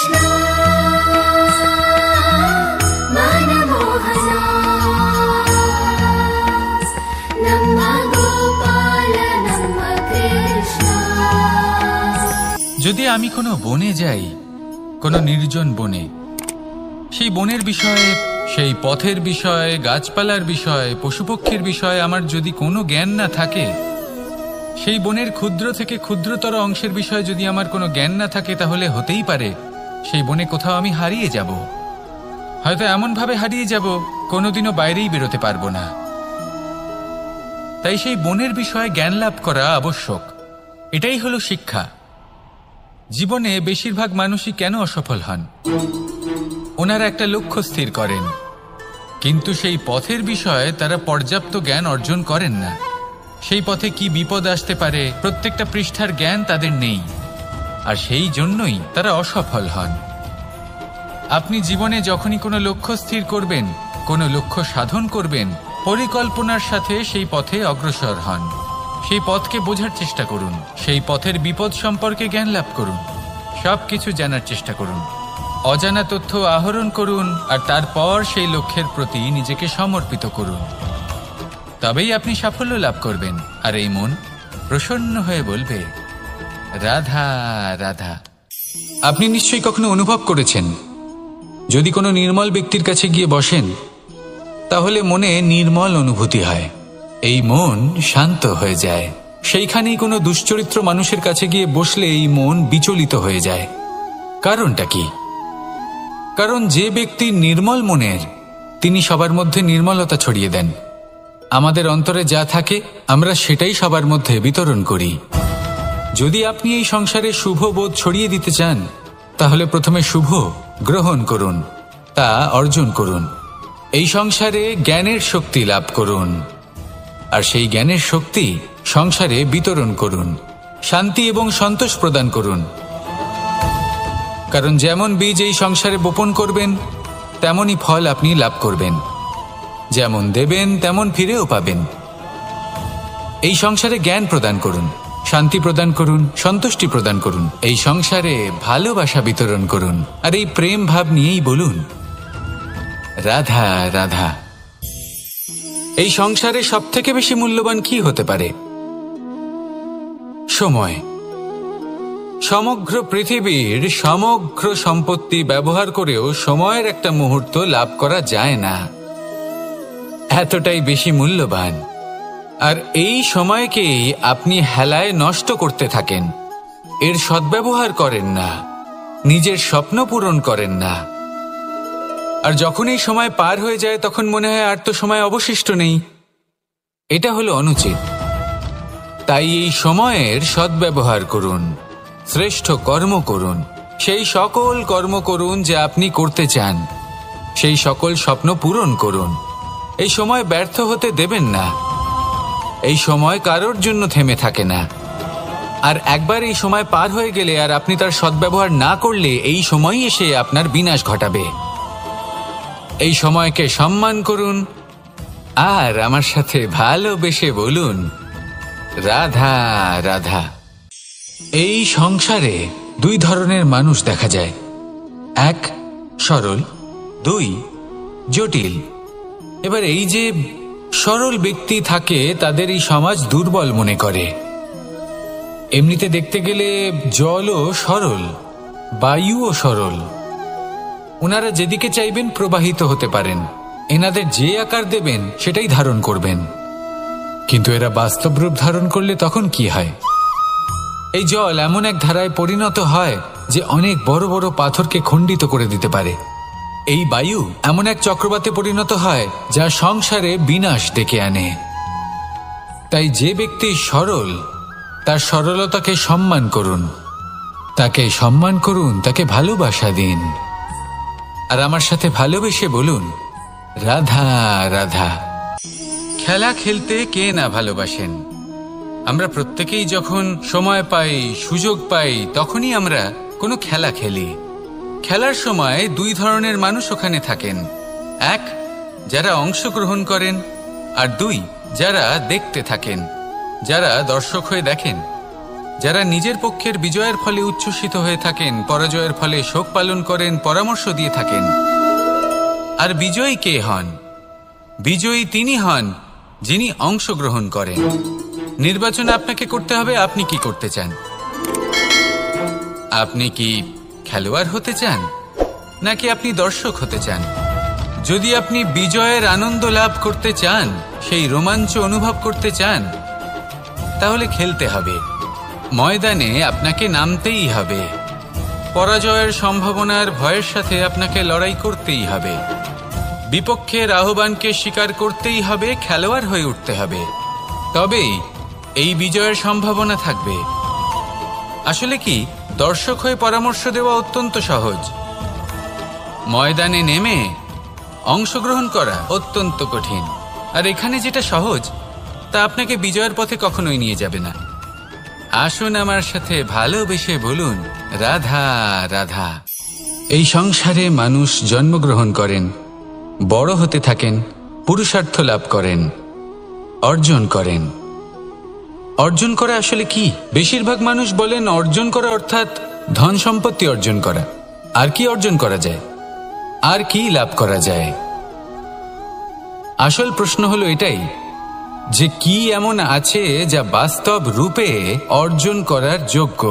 कृष्ण मनमोहना नमः गोपाल नमः कृष्ण। যদি আমি কোনো বনে যাই, কোনো নির্জন বনে, সেই বনের বিষয়ে, সেই পথের বিষয়ে, গাছপালার বিষয়ে, পশুপক্ষীর বিষয়ে আমার যদি কোনো জ্ঞান না থাকে, সেই বনের ক্ষুদ্র থেকে ক্ষুদ্রতর অংশের বিষয়ে যদি আমার কোনো জ্ঞান না থাকে, তাহলে হতেই পারে সেই বনে কোথাও আমি হারিয়ে যাব। হয়তো এমনভাবে হারিয়ে যাব কোনোদিনও বাইরেই বেরোতে পারবো না। তাই সেই বনের বিষয়ে জ্ঞান লাভ করা আবশ্যক। এটাই হলো শিক্ষা। জীবনে বেশিরভাগ মানুষই কেন অসফল হন? ওনারা একটা লক্ষ্য স্থির করেন, কিন্তু সেই পথের বিষয়ে তারা পর্যাপ্ত জ্ঞান অর্জন করেন না। সেই পথে কি বিপদ আসতে পারে প্রত্যেকটা পৃষ্ঠার জ্ঞান তাদের নেই, আর সেই জন্যই তারা অসফল হন। আপনি জীবনে যখনই কোনো লক্ষ্য স্থির করবেন, কোনো লক্ষ্য সাধন করবেন, পরিকল্পনার সাথে সেই পথে অগ্রসর হন। সেই পথকে বোঝার চেষ্টা করুন, সেই পথের বিপদ সম্পর্কে জ্ঞান লাভ করুন, সব কিছু জানার চেষ্টা করুন, অজানা তথ্য আহরণ করুন, আর তারপর সেই লক্ষ্যের প্রতি নিজেকে সমর্পিত করুন। তবেই আপনি সাফল্য লাভ করবেন। আর এই মন প্রসন্ন হয়ে বলবে, রাধা রাধা। আপনি নিশ্চয়ই কখনো অনুভব করেছেন, যদি কোনো নির্মল ব্যক্তির কাছে গিয়ে বসেন, তাহলে মনে নির্মল অনুভূতি হয়, এই মন শান্ত হয়ে যায়। সেইখানেই কোনো দুশ্চরিত্র মানুষের কাছে গিয়ে বসলে এই মন বিচলিত হয়ে যায়। কারণটা কি? কারণ যে ব্যক্তি নির্মল মনের, তিনি সবার মধ্যে নির্মলতা ছড়িয়ে দেন। আমাদের অন্তরে যা থাকে আমরা সেটাই সবার মধ্যে বিতরণ করি। যদি আপনি এই সংসারে শুভ বোধ ছড়িয়ে দিতে চান, তাহলে প্রথমে শুভ গ্রহণ করুন, তা অর্জন করুন। এই সংসারে জ্ঞানের শক্তি লাভ করুন, আর সেই জ্ঞানের শক্তি সংসারে বিতরণ করুন। শান্তি এবং সন্তোষ প্রদান করুন। কারণ যেমন বীজ এই সংসারে বপন করবেন, তেমনই ফল আপনি লাভ করবেন। যেমন দেবেন তেমন ফিরেও পাবেন। এই সংসারে জ্ঞান প্রদান করুন, শান্তি প্রদান করুন, সন্তুষ্টি প্রদান করুন। এই সংসারে ভালোবাসা বিতরণ করুন, আর এই প্রেম ভাব নিয়েই বলুন, রাধা রাধা। এই সংসারে সবথেকে বেশি মূল্যবান কি হতে পারে? সময়। সমগ্র পৃথিবীর সমগ্র সম্পত্তি ব্যবহার করেও সময়ের একটা মুহূর্ত লাভ করা যায় না, এতটাই বেশি মূল্যবান। আর এই সময়কেই আপনি হেলায় নষ্ট করতে থাকেন, এর সদ্ব্যবহার করেন না, নিজের স্বপ্ন পূরণ করেন না। আর যখন এই সময় পার হয়ে যায়, তখন মনে হয় আর তো সময় অবশিষ্ট নেই। এটা হলো অনুচিত। তাই এই সময়ের সদ্ব্যবহার করুন, শ্রেষ্ঠ কর্ম করুন, সেই সকল কর্ম করুন যা আপনি করতে চান, সেই সকল স্বপ্ন পূরণ করুন। এই সময় ব্যর্থ হতে দেবেন না। এই সময় কারোর জন্য থেমে থাকে না। আর একবার এই সময় পার হয়ে গেলে আর আপনি তার সদ্ব্যবহার না করলে, এই সময়ই এসে আপনার বিনাশ ঘটাবে। এই সময়কে সম্মান করুন, আর আমার সাথে ভালোবেসে বলুন, রাধা রাধা। এই সংসারে দুই ধরনের মানুষ দেখা যায়, এক সরল, দুই জটিল। এবার এই যে সরল ব্যক্তি থাকে, তাদের এই সমাজ দুর্বল মনে করে। এমনিতে দেখতে গেলে জলও সরল, বায়ুও সরল। ওনারা যেদিকে চাইবেন প্রবাহিত হতে পারেন, এনাদের যে আকার দেবেন সেটাই ধারণ করবেন। কিন্তু এরা বাস্তব রূপ ধারণ করলে তখন কি হয়? এই জল এমন এক ধারায় পরিণত হয় যে অনেক বড় বড় পাথরকে খণ্ডিত করে দিতে পারে। এই বায়ু এমন এক চক্রবাতে পরিণত হয় যা সংসারে বিনাশ ডেকে আনে। তাই যে ব্যক্তি সরল, তার সরলতাকে সম্মান করুন, তাকে সম্মান করুন, তাকে ভালোবাসা দিন। আর আমার সাথে ভালোবেসে বলুন, রাধা রাধা। খেলা খেলতে কে না ভালোবাসেন? আমরা প্রত্যেকেই যখন সময় পাই, সুযোগ পাই, তখনই আমরা কোনো খেলা খেলি। খেলার সময় দুই ধরনের মানুষ ওখানে থাকেন, এক যারা অংশগ্রহণ করেন, আর দুই যারা দেখতে থাকেন, যারা দর্শক হয়ে দেখেন। যারা নিজের পক্ষের বিজয়ের ফলে উচ্ছ্বসিত হয়ে থাকেন, পরাজয়ের ফলে শোক পালন করেন, পরামর্শ দিয়ে থাকেন। আর বিজয়ী কে হন? বিজয়ী তিনি হন যিনি অংশগ্রহণ করেন। নির্বাচন আপনাকে করতে হবে, আপনি কি করতে চান? আপনি কি খেলোয়াড় হতে চান, নাকি আপনি দর্শক হতে চান? যদি আপনি বিজয়ের আনন্দ লাভ করতে চান, সেই রোমাঞ্চ অনুভব করতে চান, তাহলে খেলতে হবে, ময়দানে আপনাকে নামতেই হবে। পরাজয়ের সম্ভাবনার ভয়ের সাথে আপনাকে লড়াই করতেই হবে, বিপক্ষের আহ্বানকে স্বীকার করতেই হবে, খেলোয়াড় হয়ে উঠতে হবে। তবেই এই বিজয়ের সম্ভাবনা থাকবে। আসলে কি, দর্শক হয়ে পরামর্শ দেওয়া অত্যন্ত সহজ, ময়দানে নেমে অংশগ্রহণ করা অত্যন্ত কঠিন। আর এখানে যেটা সহজ, তা আপনাকে বিজয়ের পথে কখনোই নিয়ে যাবে না। আসুন আমার সাথে ভালোবেসে বলুন, রাধা রাধা। এই সংসারে মানুষ জন্মগ্রহণ করেন, বড় হতে থাকেন, পুরুষার্থ লাভ করেন, অর্জন করেন। অর্জন করা আসলে কি? বেশিরভাগ মানুষ বলেন অর্জন করা অর্থাৎ ধন সম্পত্তি অর্জন করা। আর কি অর্জন করা যায়? আর কি লাভ করা যায়? আসল প্রশ্ন হলো এটাই যে কি এমন আছে যা বাস্তব রূপে অর্জন করার যোগ্য।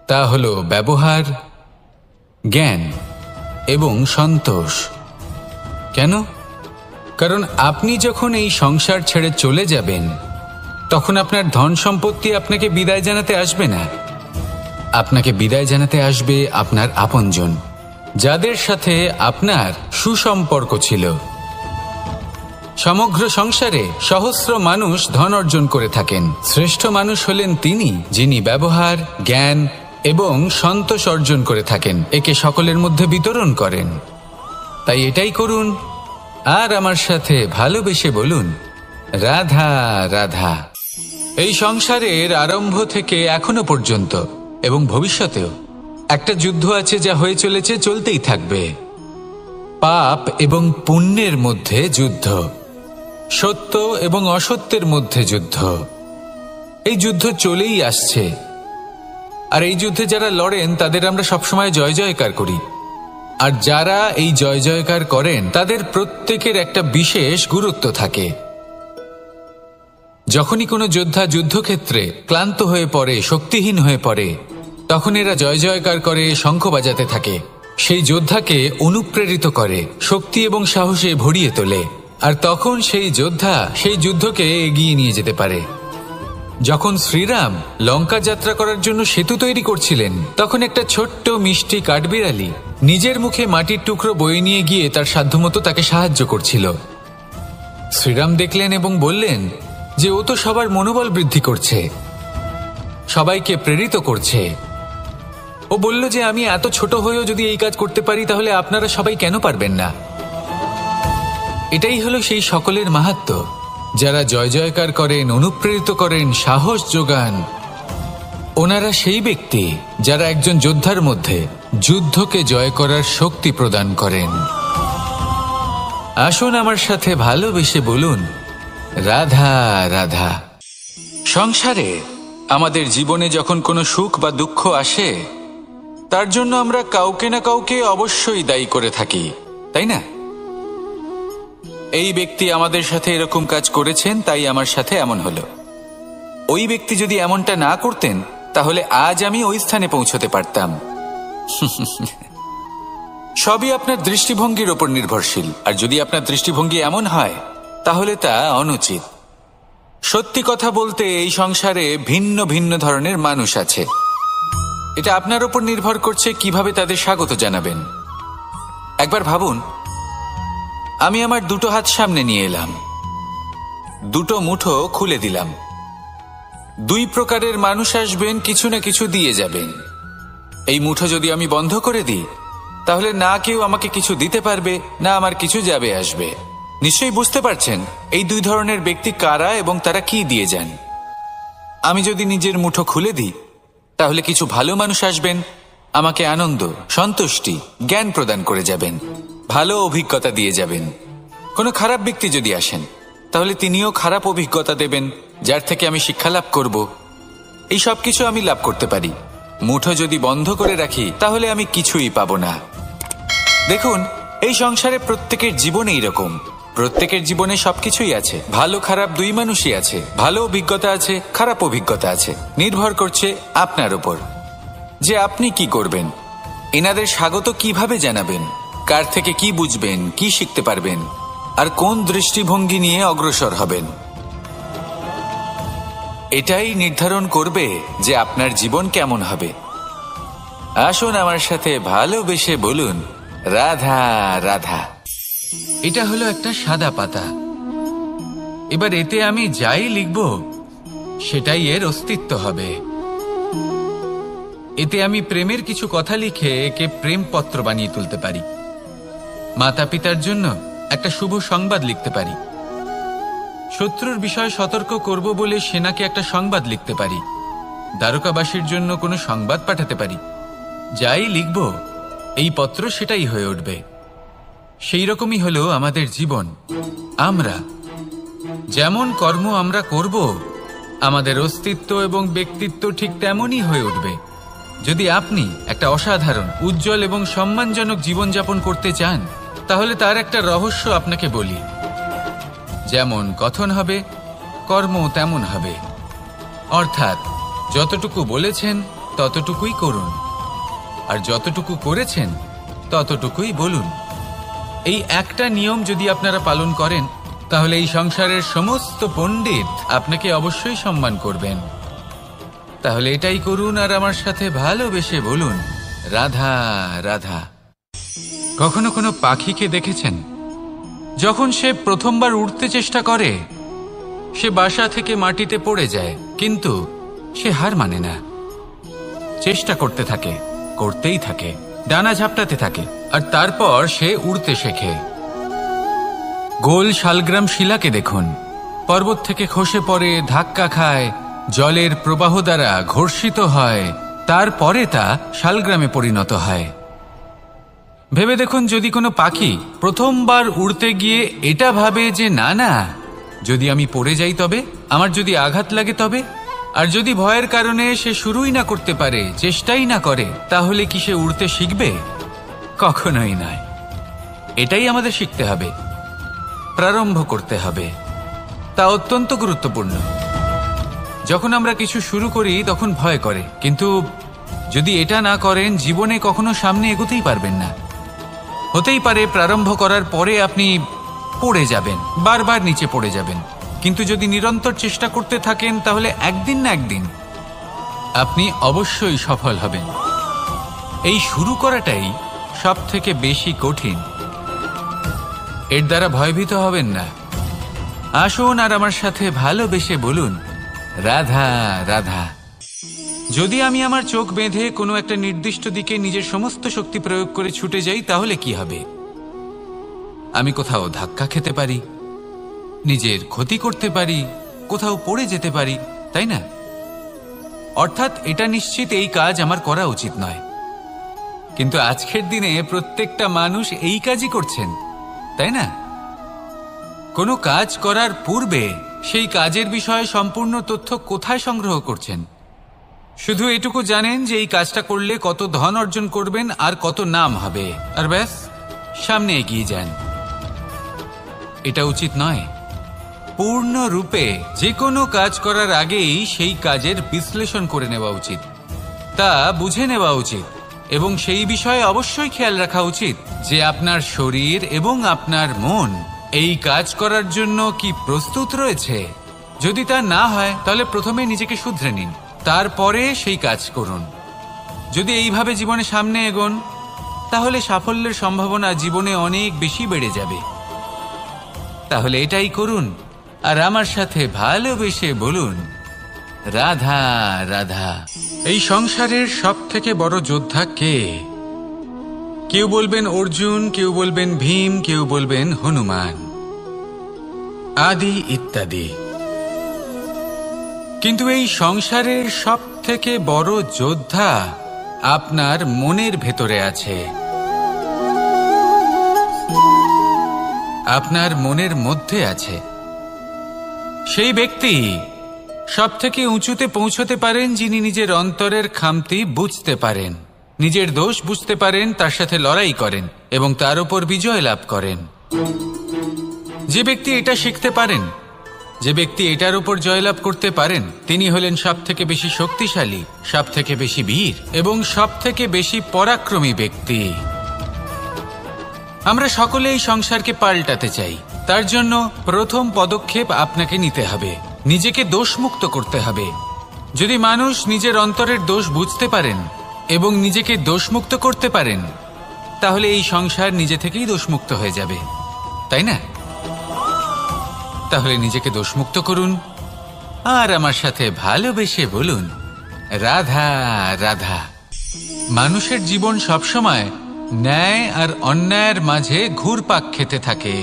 তা হলো ব্যবহার, জ্ঞান এবং সন্তোষ। কেন? কারণ আপনি যখন এই সংসার ছেড়ে চলে যাবেন, তখন আপনার ধন সম্পত্তি আপনাকে বিদায় জানাতে আসবে না। আপনাকে বিদায় জানাতে আসবে আপনার আপনজন, যাদের সাথে আপনার সুসম্পর্ক ছিল। সমগ্র সংসারে সহস্র মানুষ ধন অর্জন করে থাকেন। শ্রেষ্ঠ মানুষ হলেন তিনি যিনি ব্যবহার, জ্ঞান এবং সন্তোষ অর্জন করে থাকেন, একে সকলের মধ্যে বিতরণ করেন। তাই এটাই করুন, আর আমার সাথে ভালোবেসে বলুন, রাধা রাধা। এই সংসারের আরম্ভ থেকে এখনো পর্যন্ত এবং ভবিষ্যতেও একটা যুদ্ধ আছে, যা হয়ে চলেছে, চলতেই থাকবে। পাপ এবং পুণ্যের মধ্যে যুদ্ধ, সত্য এবং অসত্যের মধ্যে যুদ্ধ। এই যুদ্ধ চলেই আসছে, আর এই যুদ্ধে যারা লড়েন তাদের আমরা সবসময় জয় জয়কার করি। আর যারা এই জয় জয়কার করেন তাদের প্রত্যেকের একটা বিশেষ গুরুত্ব থাকে। যখনই কোনো যোদ্ধা যুদ্ধক্ষেত্রে ক্লান্ত হয়ে পড়ে, শক্তিহীন হয়ে পড়ে, তখন এরা জয় জয়কার করে, শঙ্খ বাজাতে থাকে, সেই যোদ্ধাকে অনুপ্রেরিত করে, শক্তি এবং সাহসে ভরিয়ে তোলে। আর তখন সেই যোদ্ধা সেই যুদ্ধকে এগিয়ে নিয়ে যেতে পারে। যখন শ্রীরাম লঙ্কা যাত্রা করার জন্য সেতু তৈরি করছিলেন, তখন একটা ছোট্ট মিষ্টি কাঠবিড়ালি নিজের মুখে মাটির টুকরো বয়ে নিয়ে গিয়ে তার সাধ্যমতো তাকে সাহায্য করছিল। শ্রীরাম দেখলেন এবং বললেন যে ও তো সবার মনোবল বৃদ্ধি করছে, সবাইকে প্রেরিত করছে। ও বলল যে আমি এত ছোট হয়েও যদি এই কাজ করতে পারি, তাহলে আপনারা সবাই কেন পারবেন না? এটাই হলো সেই সকলের মাহাত্ম্য, যারা জয় জয়কার করেন, অনুপ্রেরিত করেন, সাহস যোগান। ওনারা সেই ব্যক্তি যারা একজন যোদ্ধার মধ্যে যুদ্ধকে জয় করার শক্তি প্রদান করেন। আসুন আমার সাথে ভালোবেসে বলুন, রাধা রাধা। সংসারে আমাদের জীবনে যখন কোনো সুখ বা দুঃখ আসে, তার জন্য আমরা কাউকে না কাউকে অবশ্যই দায়ী করে থাকি, তাই না? এই ব্যক্তি আমাদের সাথে এরকম কাজ করেছেন, তাই আমার সাথে এমন হলো। ওই ব্যক্তি যদি এমনটা না করতেন, তাহলে আজ আমি ওই স্থানে পৌঁছতে পারতাম। সবই আপনার দৃষ্টিভঙ্গির ওপর নির্ভরশীল। আর যদি আপনার দৃষ্টিভঙ্গি এমন হয়, তাহলে তা অনুচিত। সত্যি কথা বলতে, এই সংসারে ভিন্ন ভিন্ন ধরনের মানুষ আছে। এটা আপনার ওপর নির্ভর করছে কিভাবে তাদের স্বাগত জানাবেন। একবার ভাবুন, আমি আমার দুটো হাত সামনে নিয়ে এলাম, দুটো মুঠো খুলে দিলাম। দুই প্রকারের মানুষ আসবেন, কিছু না কিছু দিয়ে যাবেন। এই মুঠো যদি আমি বন্ধ করে দিই, তাহলে না কেউ আমাকে কিছু দিতে পারবে, না আমার কিছু যাবে আসবে। নিশ্চয়ই বুঝতে পারছেন এই দুই ধরনের ব্যক্তি কারা এবং তারা কি দিয়ে যান। আমি যদি নিজের মুঠো খুলে দিই, তাহলে কিছু ভালো মানুষ আসবেন, আমাকে আনন্দ, সন্তুষ্টি, জ্ঞান প্রদান করে যাবেন, ভালো অভিজ্ঞতা দিয়ে যাবেন। কোনো খারাপ ব্যক্তি যদি আসেন, তাহলে তিনিও খারাপ অভিজ্ঞতা দেবেন, যার থেকে আমি শিক্ষা লাভ করব। এই সব কিছু আমি লাভ করতে পারি। মুঠো যদি বন্ধ করে রাখি তাহলে আমি কিছুই পাবো না। দেখুন, এই সংসারে প্রত্যেকের জীবন এইরকম। প্রত্যেকের জীবনে সবকিছুই আছে, ভালো খারাপ দুই মানুষই আছে, ভালো অভিজ্ঞতা আছে, খারাপ অভিজ্ঞতা আছে। নির্ভর করছে আপনার উপর যে আপনি কি করবেন। এনাদের স্বাগত কিভাবে জানাবেন, কার থেকে কি বুঝবেন, কি শিখতে পারবেন, আর কোন দৃষ্টিভঙ্গি নিয়ে অগ্রসর হবেন। এটাই নির্ধারণ করবে যে আপনার জীবন কেমন হবে। আসুন আমার সাথে ভালোবেসে বলুন, রাধা রাধা। এটা হলো একটা সাদা পাতা। এবার এতে আমি যাই লিখব সেটাই এর অস্তিত্ব হবে। এতে আমি প্রেমের কিছু কথা লিখে একে প্রেমপত্র বানিয়ে তুলতে পারি। মাতা পিতার জন্য একটা শুভ সংবাদ লিখতে পারি। শত্রুর বিষয়ে সতর্ক করব বলে সেনাকে একটা সংবাদ লিখতে পারি। দ্বারকাবাসীর জন্য কোনো সংবাদ পাঠাতে পারি। যাই লিখব এই পত্র সেটাই হয়ে উঠবে। সেই রকমই হলো আমাদের জীবন। আমরা যেমন কর্ম আমরা করব, আমাদের অস্তিত্ব এবং ব্যক্তিত্ব ঠিক তেমনই হয়ে উঠবে। যদি আপনি একটা অসাধারণ, উজ্জ্বল এবং সম্মানজনক জীবনযাপন করতে চান, তাহলে তার একটা রহস্য আপনাকে বলি। যেমন কথন হবে, কর্ম তেমন হবে। অর্থাৎ যতটুকু বলেছেন ততটুকুই করুন, আর যতটুকু করেছেন ততটুকুই বলুন। এই একটা নিয়ম যদি আপনারা পালন করেন, তাহলে এই সংসারের সমস্ত পণ্ডিত আপনাকে অবশ্যই সম্মান করবেন। তাহলে এটাই করুন আর আমার সাথে ভালোবেসে বলুন, রাধা রাধা। কখনো কোনো পাখিকে দেখেছেন? যখন সে প্রথমবার উড়তে চেষ্টা করে, সে বাসা থেকে মাটিতে পড়ে যায়, কিন্তু সে হার মানে না। চেষ্টা করতে থাকে, করতেই থাকে, ডানা ঝাপটাতে থাকে, আর তারপর সে উড়তে শেখে। গোল শালগ্রাম শিলাকে দেখুন, পর্বত থেকে খসে পড়ে, ধাক্কা খায়, জলের প্রবাহ দ্বারা ঘর্ষিত হয়, তারপরে তা শালগ্রামে পরিণত হয়। ভেবে দেখুন, যদি কোনো পাখি প্রথমবার উড়তে গিয়ে এটা ভাবে যে না না, যদি আমি পড়ে যাই তবে, আমার যদি আঘাত লাগে তবে, আর যদি ভয়ের কারণে সে শুরুই না করতে পারে, চেষ্টাই না করে, তাহলে কি সে উড়তে শিখবে? কখনোই নয়। এটাই আমাদের শিখতে হবে, প্রারম্ভ করতে হবে। তা অত্যন্ত গুরুত্বপূর্ণ। যখন আমরা কিছু শুরু করি তখন ভয় করে, কিন্তু যদি এটা না করেন, জীবনে কখনো সামনে এগোতেই পারবেন না। হতেই পারে প্রারম্ভ করার পরে আপনি পড়ে যাবেন, বারবার নিচে পড়ে যাবেন, কিন্তু যদি নিরন্তর চেষ্টা করতে থাকেন, তাহলে একদিন না একদিন আপনি অবশ্যই সফল হবেন। এই শুরু করাটাই সব থেকে বেশি কঠিন। এর দ্বারা ভয়ভীত হবেন না। আসুন আর আমার সাথে ভালোবেসে বলুন, রাধা রাধা। যদি আমি আমার চোখ বেঁধে কোনো একটা নির্দিষ্ট দিকে নিজের সমস্ত শক্তি প্রয়োগ করে ছুটে যাই, তাহলে কি হবে? আমি কোথাও ধাক্কা খেতে পারি, নিজের ক্ষতি করতে পারি, কোথাও পড়ে যেতে পারি, তাই না? অর্থাৎ এটা নিশ্চিত এই কাজ আমার করা উচিত নয়। কিন্তু আজকের দিনে প্রত্যেকটা মানুষ এই কাজই করছেন, তাই না? কোনো কাজ করার পূর্বে সেই কাজের বিষয়ে সম্পূর্ণ তথ্য কোথায় সংগ্রহ করছেন? শুধু এটুকু জানেন যে এই কাজটা করলে কত ধন অর্জন করবেন আর কত নাম হবে, আর ব্যাস সামনে এগিয়ে যান। এটা উচিত নয়। পূর্ণরূপে যে কোনো কাজ করার আগেই সেই কাজের বিশ্লেষণ করে নেওয়া উচিত, তা বুঝে নেওয়া উচিত, এবং সেই বিষয়ে অবশ্যই খেয়াল রাখা উচিত যে আপনার শরীর এবং আপনার মন এই কাজ করার জন্য কি প্রস্তুত রয়েছে। যদি তা না হয়, তাহলে প্রথমে নিজেকে শুধরে নিন, তারপরে সেই কাজ করুন। যদি এইভাবে জীবনে সামনে এগোন, তাহলে সাফল্যের সম্ভাবনা জীবনে অনেক বেশি বেড়ে যাবে। তাহলে এটাই করুন আর আমার সাথে ভালোবেসে বলুন, রাধা রাধা। এই সংসারের সব থেকে বড় যোদ্ধা কে? কেউ বলবেন অর্জুন, কেউ বলবেন ভীম, কেউ বলবেন হনুমান, আদি ইত্যাদি। কিন্তু এই সংসারের সব থেকে বড় যোদ্ধা আপনার মনের ভেতরে আছে, আপনার মনের মধ্যে আছে। সেই ব্যক্তি সব থেকে উঁচুতে পৌঁছতে পারেন যিনি নিজের অন্তরের খামতি বুঝতে পারেন, নিজের দোষ বুঝতে পারেন, তার সাথে লড়াই করেন এবং তার উপর বিজয় লাভ করেন। যে ব্যক্তি এটা শিখতে পারেন, যে ব্যক্তি এটার উপর জয়লাভ করতে পারেন, তিনি হলেন সব থেকে বেশি শক্তিশালী, সব থেকে বেশি বীর এবং সব থেকে বেশি পরাক্রমী ব্যক্তি। আমরা সকলে এই সংসারকে পাল্টাতে চাই। তার জন্য প্রথম পদক্ষেপ আপনাকে নিতে হবে, নিজেকে দোষমুক্ত করতে হবে। যদি মানুষ নিজের অন্তরের দোষ বুঝতে পারেন এবং নিজেকে দোষমুক্ত করতে পারেন, তাহলে এই সংসার নিজে থেকেই দোষমুক্ত হয়ে যাবে, তাই না? তাহলে নিজেকে দোষমুক্ত করুন আর আমার সাথে ভালোবেসে বলুন, রাধা রাধা। মানুষের জীবন সবসময় ন্যায় আর অন্যায়ের মাঝে ঘুরপাক খেতে থাকে।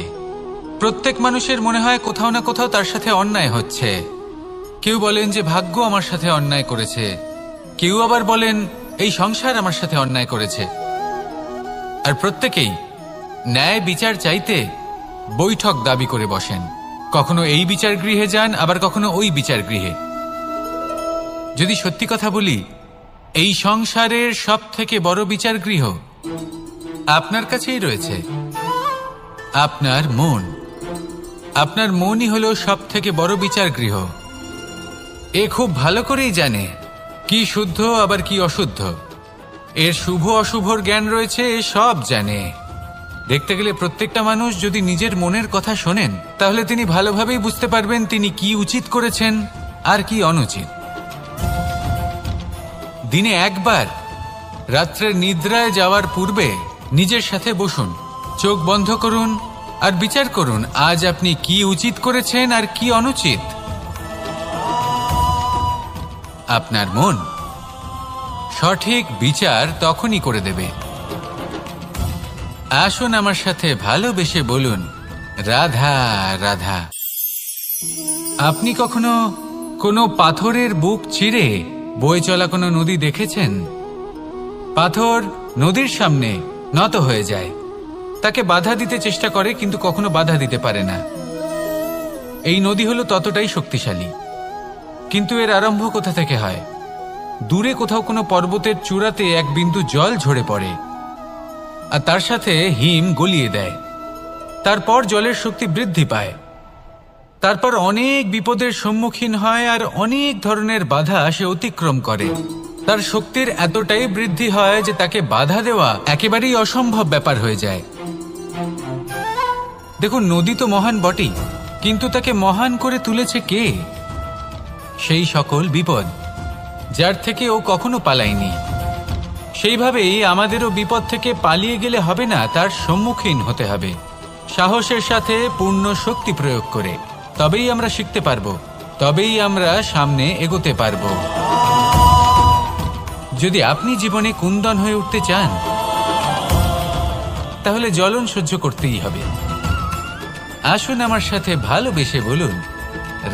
প্রত্যেক মানুষের মনে হয় কোথাও না কোথাও তার সাথে অন্যায় হচ্ছে। কেউ বলেন যে ভাগ্য আমার সাথে অন্যায় করেছে, কেউ আবার বলেন এই সংসার আমার সাথে অন্যায় করেছে। আর প্রত্যেকেই ন্যায় বিচার চাইতে বৈঠক দাবি করে বসেন। কখনো এই বিচার গৃহে যান, আবার কখনো ওই বিচার গৃহে। যদি সত্যি কথা বলি, এই সংসারের সব থেকে বড় বিচার গৃহ আপনার কাছেই রয়েছে, আপনার মন। আপনার মনই হলো সব থেকে বড় বিচার গৃহ। এ খুব ভালো করেই জানে কি শুদ্ধ আবার কি অশুদ্ধ, এর শুভ অশুভর জ্ঞান রয়েছে, এ সব জানে। দেখতে গেলে প্রত্যেকটা মানুষ যদি নিজের মনের কথা শোনেন, তাহলে তিনি ভালোভাবেই বুঝতে পারবেন তিনি কি উচিত করেছেন আর কি অনুচিত। দিনে একবার রাত্রের নিদ্রায় যাওয়ার পূর্বে নিজের সাথে বসুন, চোখ বন্ধ করুন আর বিচার করুন আজ আপনি কি উচিত করেছেন আর কি অনুচিত। আপনার মন সঠিক বিচার তখনই করে দেবে। আসুন আমার সাথে ভালোবেসে বলুন, রাধা রাধা। আপনি কখনো কোনো পাথরের বুক চিরে বয়ে চলা কোনো নদী দেখেছেন? পাথর নদীর সামনে নত হয়ে যায়, তাকে বাধা দিতে চেষ্টা করে কিন্তু কখনো বাধা দিতে পারে না। এই নদী হলো ততটাই শক্তিশালী, কিন্তু এর আরম্ভ কোথা থেকে হয়? দূরে কোথাও কোনো পর্বতের চূড়াতে এক বিন্দু জল ঝরে পড়ে আর তার সাথে হিম গলিয়ে দেয়। তারপর জলের শক্তি বৃদ্ধি পায়, তারপর অনেক বিপদের সম্মুখীন হয় আর অনেক ধরনের বাধা সে অতিক্রম করে। তার শক্তির এতটাই বৃদ্ধি হয় যে তাকে বাধা দেওয়া একেবারেই অসম্ভব ব্যাপার হয়ে যায়। দেখুন, নদী তো মহান বটেই, কিন্তু তাকে মহান করে তুলেছে কে? সেই সকল বিপদ যার থেকে ও কখনো পালায়নি। সেইভাবেই আমাদেরও বিপদ থেকে পালিয়ে গেলে হবে না, তার সম্মুখীন হতে হবে সাহসের সাথে, পূর্ণ শক্তি প্রয়োগ করে। তবেই আমরা শিখতে পারবো, তবেই আমরা সামনে এগোতে পারবো। যদি আপনি জীবনে কুন্দন হয়ে উঠতে চান, তাহলে জ্বলন সহ্য করতেই হবে। আসুন আমার সাথে ভালোবেসে বলুন,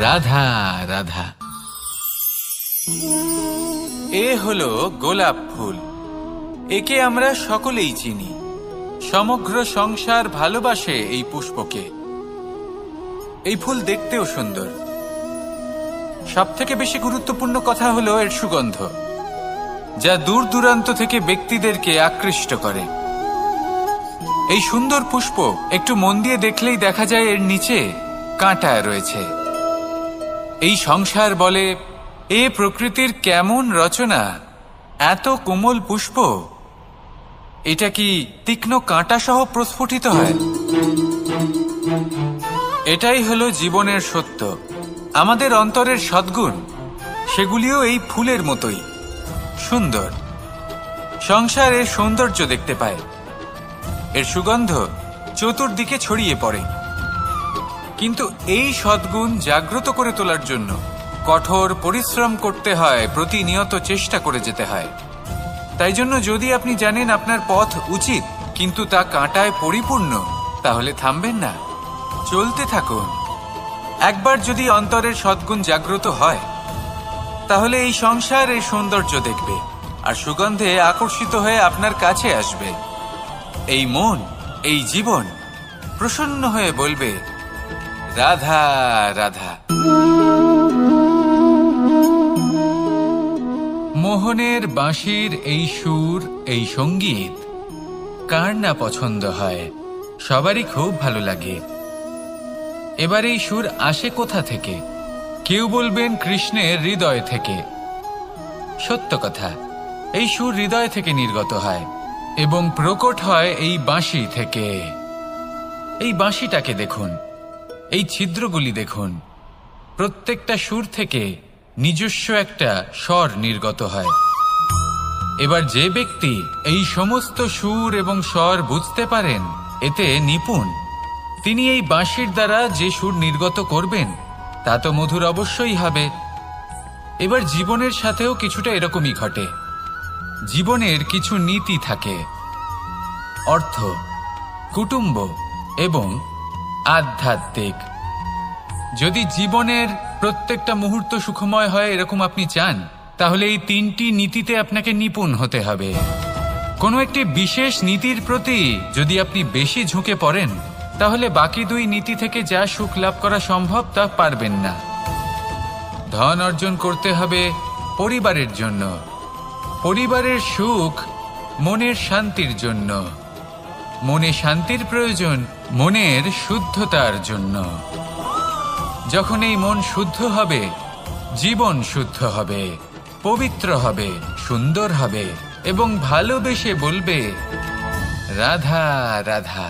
রাধা রাধা। এ হলো গোলাপ ফুল। একে আমরা সকলেই চিনি। সমগ্র সংসার ভালোবাসে এই পুষ্পকে। এই ফুল দেখতেও সুন্দর। সবথেকে বেশি গুরুত্বপূর্ণ কথা হলো এর সুগন্ধ, যা দূর দূরান্ত থেকে ব্যক্তিদেরকে আকৃষ্ট করে। এই সুন্দর পুষ্প একটু মন দিয়ে দেখলেই দেখা যায় এর নিচে কাঁটা রয়েছে। এই সংসার বলে, এ প্রকৃতির কেমন রচনা, এত কোমল পুষ্প, এটা কি তীক্ষ্ণ কাঁটা সহ প্রস্ফুটিত হয়? এটাই হলো জীবনের সত্য। আমাদের অন্তরের সদ্গুণ, সেগুলিও এই ফুলের মতোই সুন্দর। সংসার এর সৌন্দর্য দেখতে পায়, এর সুগন্ধ চতুর্দিকে ছড়িয়ে পড়ে। কিন্তু এই সদ্গুণ জাগ্রত করে তোলার জন্য কঠোর পরিশ্রম করতে হয়, প্রতিনিয়ত চেষ্টা করে যেতে হয়। তাই জন্য যদি আপনি জানেন আপনার পথ উচিত কিন্তু তা কাঁটায় পরিপূর্ণ, তাহলে থামবেন না, চলতে থাকুন। একবার যদি অন্তরের সদ্গুণ জাগ্রত হয়, তাহলে এই সংসার এর সৌন্দর্য দেখবে আর সুগন্ধে আকর্ষিত হয়ে আপনার কাছে আসবে। এই মন, এই জীবন প্রসন্ন হয়ে বলবে, রাধা রাধা। মোহনের বাঁশির এই সুর, এই সঙ্গীত কার না পছন্দ হয়, সবারই খুব ভালো লাগে। এবার এই সুর আসে কোথা থেকে? কেউ বলবেন কৃষ্ণের হৃদয় থেকে। সত্য কথা, এই সুর হৃদয় থেকে নির্গত হয় এবং প্রকট হয় এই বাঁশি থেকে। এই বাঁশিটাকে দেখুন, এই ছিদ্রগুলি দেখুন, প্রত্যেকটা সুর থেকে নিজস্ব একটা স্বর নির্গত হয়। এবার যে ব্যক্তি এই সমস্ত সুর এবং স্বর বুঝতে পারেন, এতে নিপুণ, তিনি এই বাঁশির দ্বারা যে সুর নির্গত করবেন তা তো মধুর অবশ্যই হবে। এবার জীবনের সাথেও কিছুটা এরকমই ঘটে। জীবনের কিছু নীতি থাকে, অর্থ, কুটুম্ব এবং আধ্যাত্মিক। যদি জীবনের প্রত্যেকটা মুহূর্ত সুখময় হয় এরকম আপনি চান, তাহলে এই তিনটি নীতিতে আপনাকে নিপুণ হতে হবে। কোনো একটি বিশেষ নীতির প্রতি যদি আপনি বেশি ঝুঁকে পড়েন, তাহলে বাকি দুই নীতি থেকে যা সুখ লাভ করা সম্ভব তা পারবেন না। ধন অর্জন করতে হবে পরিবারের জন্য, পরিবারের সুখ মনের শান্তির জন্য, মনে শান্তির প্রয়োজন মনের শুদ্ধতার জন্য। যখন এই মন শুদ্ধ হবে, জীবন শুদ্ধ হবে, পবিত্র হবে, সুন্দর হবে এবং ভালোবেসে বলবে রাধা রাধা।